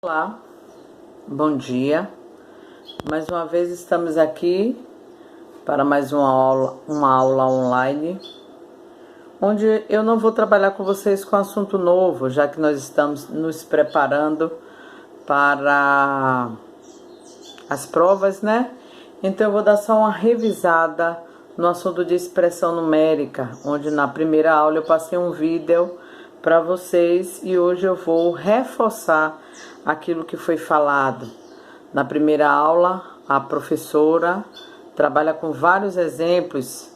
Olá, bom dia. Mais uma vez estamos aqui para mais uma aula online, onde eu não vou trabalhar com vocês com assunto novo, já que nós estamos nos preparando para as provas, né? Então eu vou dar só uma revisada no assunto de expressão numérica, onde na primeira aula eu passei um vídeo para vocês e hoje eu vou reforçar aquilo que foi falado. Na primeira aula, a professora trabalha com vários exemplos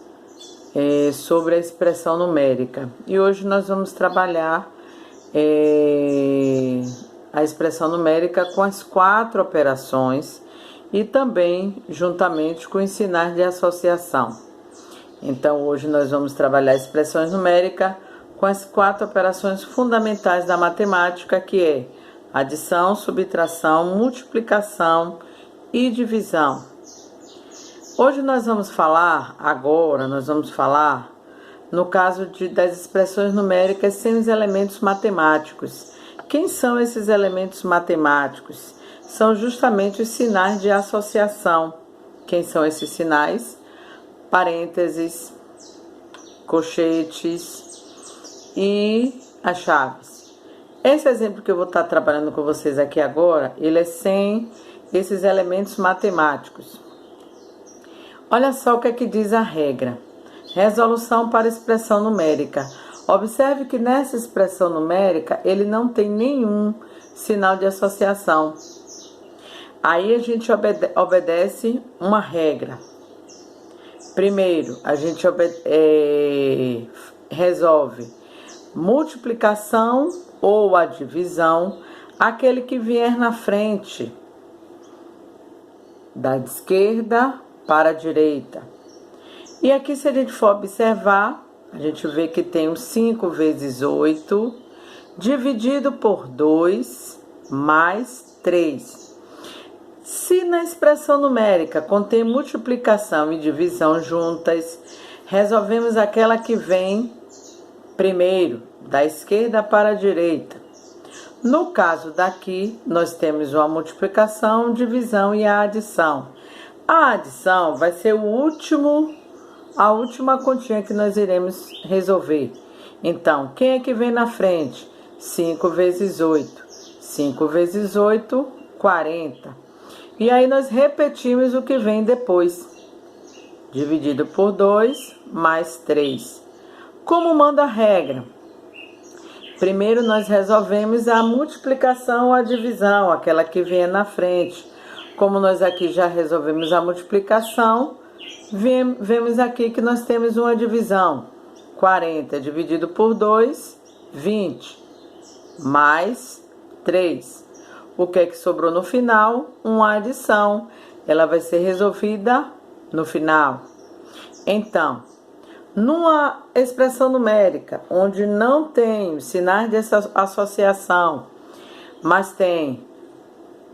sobre a expressão numérica. E hoje nós vamos trabalhar a expressão numérica com as 4 operações e também juntamente com os sinais de associação. Então hoje nós vamos trabalhar expressões numéricas com as 4 operações fundamentais da matemática, que é adição, subtração, multiplicação e divisão. Hoje nós vamos falar, no caso das expressões numéricas sem os elementos matemáticos. Quem são esses elementos matemáticos? São justamente os sinais de associação. Quem são esses sinais? Parênteses, colchetes e as chaves. Esse exemplo que eu vou estar trabalhando com vocês aqui agora, ele é sem esses elementos matemáticos. Olha só o que é que diz a regra. Resolução para expressão numérica. Observe que nessa expressão numérica, ele não tem nenhum sinal de associação. Aí a gente obedece uma regra. Primeiro, a gente resolve multiplicação ou a divisão, aquele que vier na frente, da esquerda para a direita. E aqui, se a gente for observar, a gente vê que tem um 5 vezes 8, dividido por 2, mais 3. Se na expressão numérica contém multiplicação e divisão juntas, resolvemos aquela que vem primeiro, da esquerda para a direita. No caso daqui, nós temos uma multiplicação, divisão e a adição. A adição vai ser a última continha que nós iremos resolver. Então, quem é que vem na frente? 5 vezes 8. 5 vezes 8, 40. E aí nós repetimos o que vem depois. Dividido por 2, mais 3. Como manda a regra? Primeiro nós resolvemos a multiplicação ou a divisão, aquela que vem na frente. Como nós aqui já resolvemos a multiplicação, vemos aqui que nós temos uma divisão. 40 dividido por 2, 20, mais 3. O que é que sobrou no final? Uma adição. Ela vai ser resolvida no final. Então, numa expressão numérica, onde não tem sinais de associação, mas tem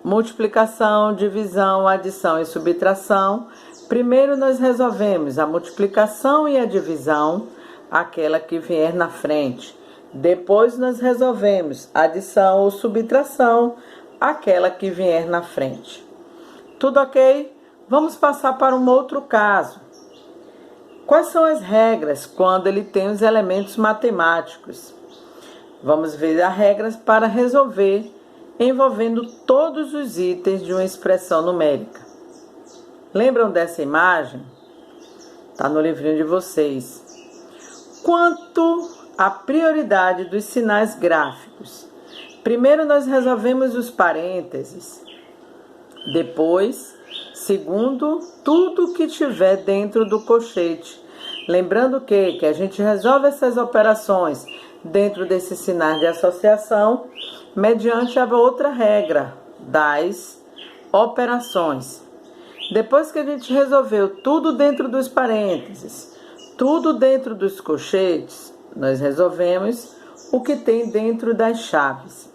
multiplicação, divisão, adição e subtração, primeiro nós resolvemos a multiplicação e a divisão, aquela que vier na frente. Depois nós resolvemos adição ou subtração, aquela que vier na frente. Tudo ok? Vamos passar para um outro caso. Quais são as regras quando ele tem os elementos matemáticos? Vamos ver as regras para resolver envolvendo todos os itens de uma expressão numérica. Lembram dessa imagem? Está no livrinho de vocês. Quanto à prioridade dos sinais gráficos, primeiro nós resolvemos os parênteses. Depois, segundo, tudo que tiver dentro do colchete. Lembrando que a gente resolve essas operações dentro desses sinais de associação mediante a outra regra das operações. Depois que a gente resolveu tudo dentro dos parênteses, tudo dentro dos colchetes, nós resolvemos o que tem dentro das chaves.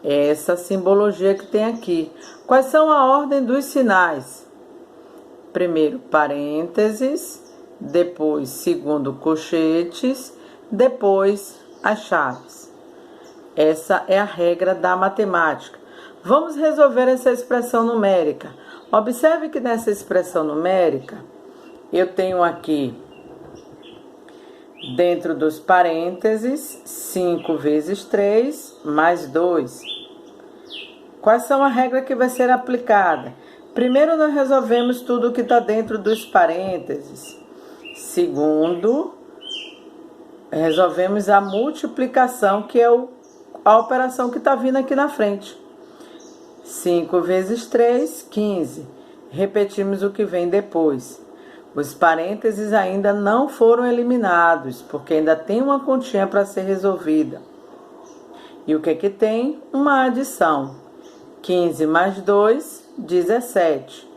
Essa simbologia que tem aqui. Quais são a ordem dos sinais? Primeiro parênteses, depois segundo colchetes, depois as chaves. Essa é a regra da matemática. Vamos resolver essa expressão numérica. Observe que nessa expressão numérica, eu tenho aqui, dentro dos parênteses, 5 vezes 3 mais 2. Quais são a regra que vai ser aplicada? Primeiro, nós resolvemos tudo que está dentro dos parênteses. Segundo, resolvemos a multiplicação, que é a operação que está vindo aqui na frente. 5 vezes 3, 15. Repetimos o que vem depois. Os parênteses ainda não foram eliminados, porque ainda tem uma continha para ser resolvida. E o que é que tem? Uma adição. 15 mais 2, 17.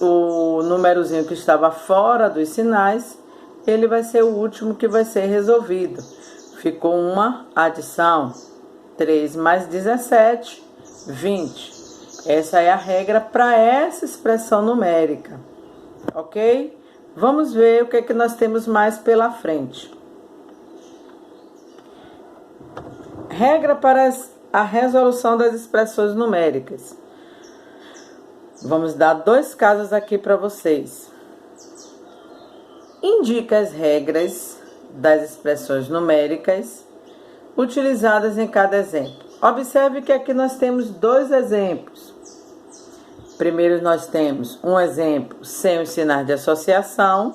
O númerozinho que estava fora dos sinais, ele vai ser o último que vai ser resolvido. Ficou uma adição. 3 mais 17, 20. Essa é a regra para essa expressão numérica. Ok? Vamos ver o que é que nós temos mais pela frente. Regra para a resolução das expressões numéricas. Vamos dar 2 casos aqui para vocês. Indica as regras das expressões numéricas utilizadas em cada exemplo. Observe que aqui nós temos 2 exemplos. Primeiro nós temos um exemplo sem os sinais de associação.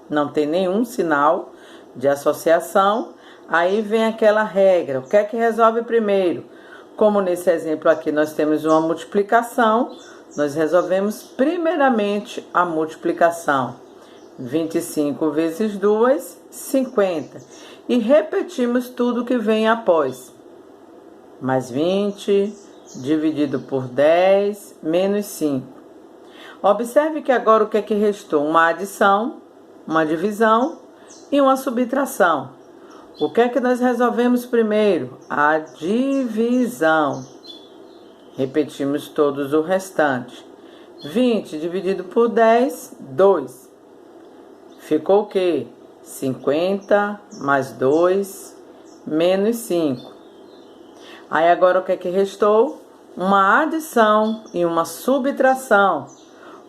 Não tem nenhum sinal de associação. Aí vem aquela regra. O que é que resolve primeiro? Como nesse exemplo aqui nós temos uma multiplicação, nós resolvemos primeiramente a multiplicação. 25 vezes 2, 50. E repetimos tudo que vem após. Mais 20, dividido por 10, menos 5. Observe que agora o que é que restou? Uma adição, uma divisão e uma subtração. O que é que nós resolvemos primeiro? A divisão. Repetimos todos o restante. 20 dividido por 10, 2. Ficou o quê? 50 mais 2, menos 5. Aí agora o que é que restou? Uma adição e uma subtração.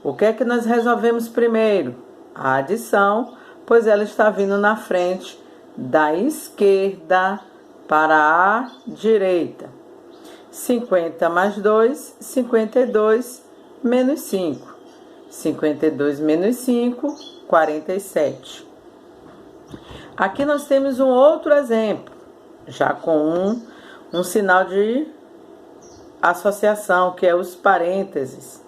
O que é que nós resolvemos primeiro? A adição, pois ela está vindo na frente da esquerda para a direita. 50 mais 2, 52, menos 5. 52 menos 5, 47. Aqui nós temos um outro exemplo, já com um sinal de associação, que é os parênteses.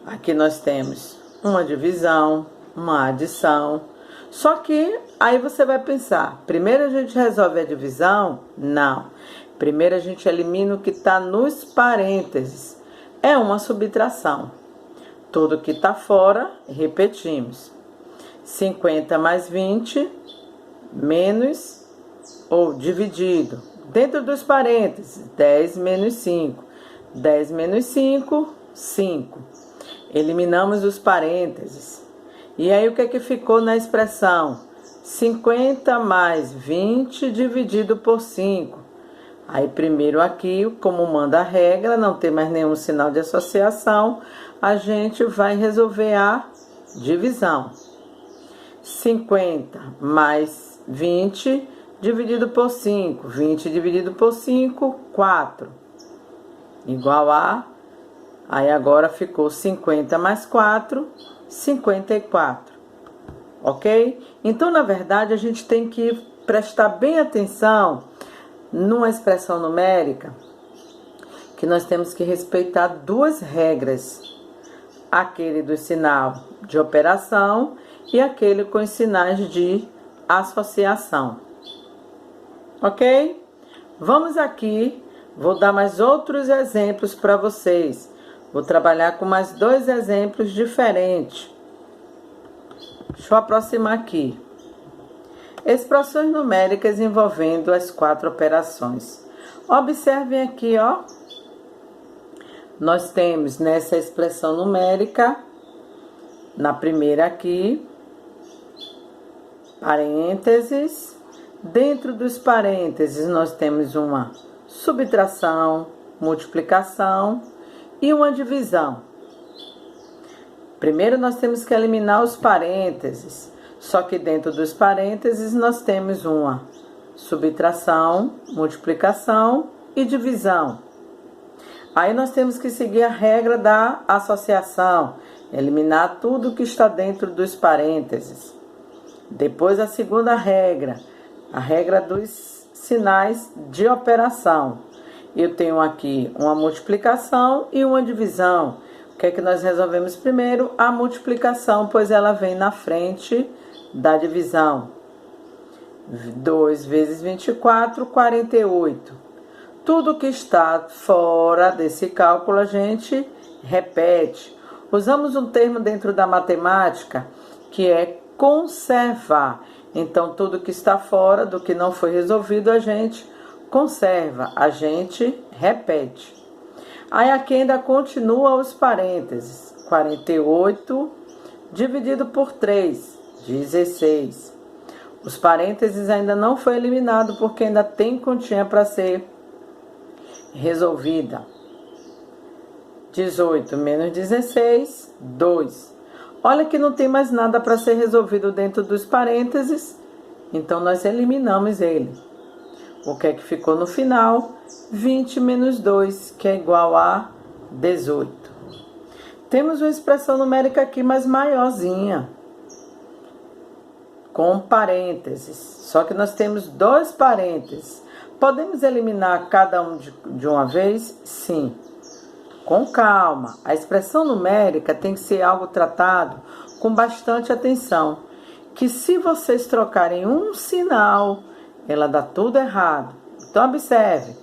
Aqui nós temos uma divisão, uma adição. Só que aí você vai pensar, primeiro a gente resolve a divisão? Não. Primeiro a gente elimina o que está nos parênteses. É uma subtração. Tudo que está fora, repetimos. 50 mais 20, menos ou dividido. Dentro dos parênteses, 10 menos 5. 10 menos 5, 5. Eliminamos os parênteses. E aí o que é que ficou na expressão? 50 mais 20 dividido por 5. Aí primeiro aqui, como manda a regra, não tem mais nenhum sinal de associação, a gente vai resolver a divisão. 50 mais 20 dividido por 5. 20 dividido por 5, 4. Igual a... Aí agora ficou 50 mais 4, 54. Ok? Então, na verdade, a gente tem que prestar bem atenção numa expressão numérica, que nós temos que respeitar 2 regras. Aquele do sinal de operação e aquele com os sinais de associação. Ok? Vamos aqui, vou dar mais outros exemplos para vocês. Vou trabalhar com mais 2 exemplos diferentes. Deixa eu aproximar aqui. Expressões numéricas envolvendo as 4 operações. Observem aqui, ó. Nós temos nessa expressão numérica, na primeira aqui, parênteses, Dentro dos parênteses, nós temos uma subtração, multiplicação e uma divisão. Primeiro, nós temos que eliminar os parênteses. Só que dentro dos parênteses, nós temos uma subtração, multiplicação e divisão. Aí nós temos que seguir a regra da associação, eliminar tudo que está dentro dos parênteses. Depois a segunda regra, a regra dos sinais de operação. Eu tenho aqui uma multiplicação e uma divisão. O que é que nós resolvemos primeiro? A multiplicação, pois ela vem na frente da divisão. 2 vezes 24, 48. Tudo que está fora desse cálculo a gente repete. Usamos um termo dentro da matemática que é conservar. Então, tudo que está fora do que não foi resolvido a gente conserva, a gente repete. Aí aqui ainda continua os parênteses. 48 dividido por 3, 16. Os parênteses ainda não foi eliminado porque ainda tem continha para ser resolvida. 18 menos 16, 2. Olha que não tem mais nada para ser resolvido dentro dos parênteses, então nós eliminamos ele. O que é que ficou no final? 20 menos 2, que é igual a 18. Temos uma expressão numérica aqui mais maiorzinha, com parênteses. Só que nós temos 2 parênteses. Podemos eliminar cada um de uma vez? Sim. Com calma. A expressão numérica tem que ser algo tratado com bastante atenção. Que se vocês trocarem um sinal, ela dá tudo errado. Então, observe.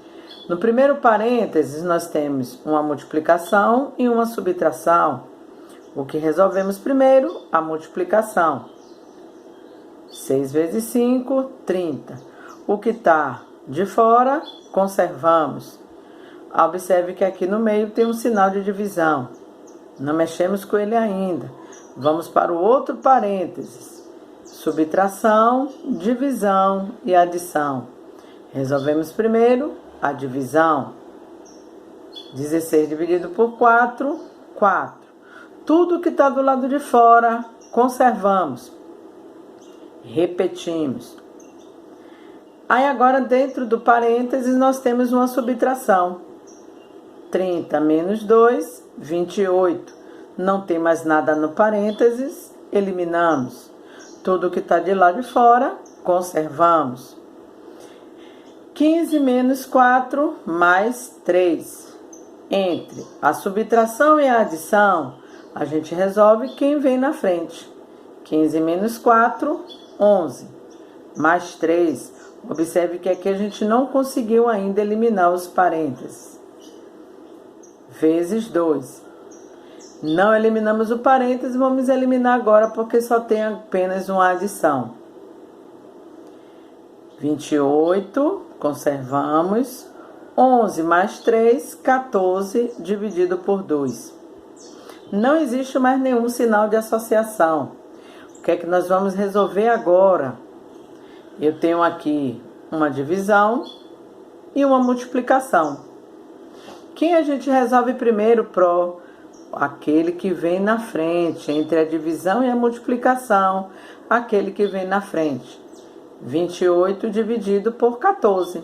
No primeiro parênteses, nós temos uma multiplicação e uma subtração. O que resolvemos primeiro? A multiplicação. 6 vezes 5, 30. O que está de fora, conservamos. Observe que aqui no meio tem um sinal de divisão. Não mexemos com ele ainda. Vamos para o outro parênteses. Subtração, divisão e adição. Resolvemos primeiro a divisão. 16 dividido por 4, 4. Tudo que está do lado de fora, conservamos. Repetimos. Aí agora dentro do parênteses nós temos uma subtração. 30 menos 2, 28. Não tem mais nada no parênteses, eliminamos. Tudo que está de lá de fora, conservamos. 15 menos 4, mais 3. Entre a subtração e a adição, a gente resolve quem vem na frente. 15 menos 4, 11. Mais 3. Observe que aqui a gente não conseguiu ainda eliminar os parênteses. Vezes 2. Não eliminamos o parênteses, vamos eliminar agora porque só tem apenas uma adição. 28, conservamos. 11 mais 3, 14, dividido por 2. Não existe mais nenhum sinal de associação. O que é que nós vamos resolver agora? Eu tenho aqui uma divisão e uma multiplicação. Quem a gente resolve primeiro, Pro? Aquele que vem na frente, entre a divisão e a multiplicação, aquele que vem na frente. 28 dividido por 14,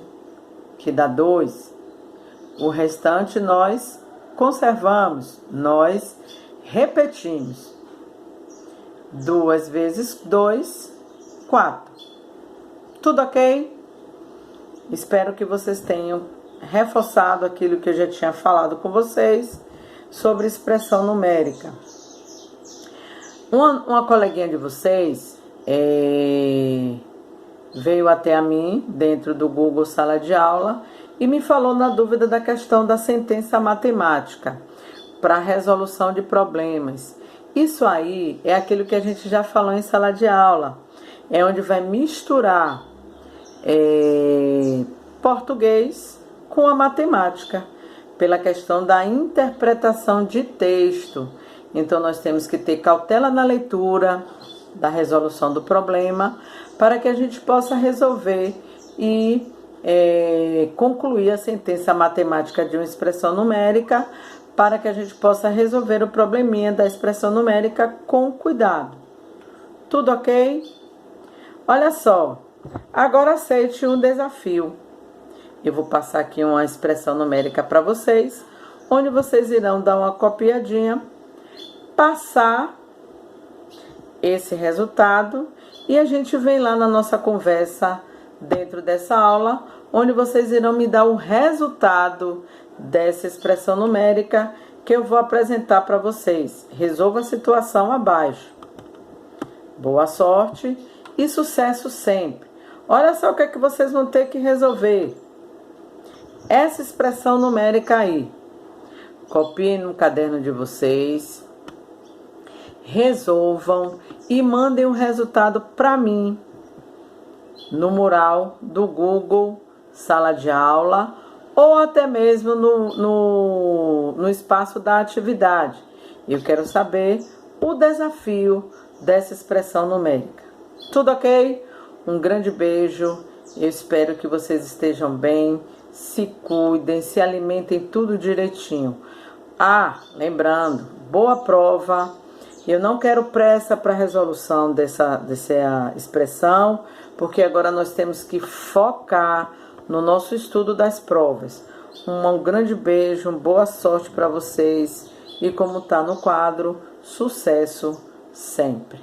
que dá 2. O restante nós conservamos, nós repetimos. 2 vezes 2, 4. Tudo ok? Espero que vocês tenham reforçado aquilo que eu já tinha falado com vocês sobre expressão numérica. Uma coleguinha de vocês veio até a mim, dentro do Google Sala de Aula, e me falou na dúvida da questão da sentença matemática para resolução de problemas. Isso aí é aquilo que a gente já falou em sala de aula. É onde vai misturar português com a matemática, pela questão da interpretação de texto. Então, nós temos que ter cautela na leitura, da resolução do problema, para que a gente possa resolver e concluir a sentença matemática de uma expressão numérica, para que a gente possa resolver o probleminha da expressão numérica com cuidado. Tudo ok? Olha só, agora aceite um desafio. Eu vou passar aqui uma expressão numérica para vocês, onde vocês irão dar uma copiadinha, passar esse resultado e a gente vem lá na nossa conversa dentro dessa aula, onde vocês irão me dar o resultado dessa expressão numérica que eu vou apresentar para vocês. Resolva a situação abaixo. Boa sorte e sucesso sempre. Olha só o que é que vocês vão ter que resolver. Essa expressão numérica aí. Copiem no caderno de vocês. Resolvam e mandem o resultado para mim no mural do Google Sala de Aula ou até mesmo no espaço da atividade. Eu quero saber o desafio dessa expressão numérica. Tudo ok? Um grande beijo. Eu espero que vocês estejam bem, se cuidem, se alimentem tudo direitinho. Lembrando, boa prova. Eu não quero pressa para a resolução dessa expressão, porque agora nós temos que focar no nosso estudo das provas. Um grande beijo, boa sorte para vocês e, como está no quadro, sucesso sempre.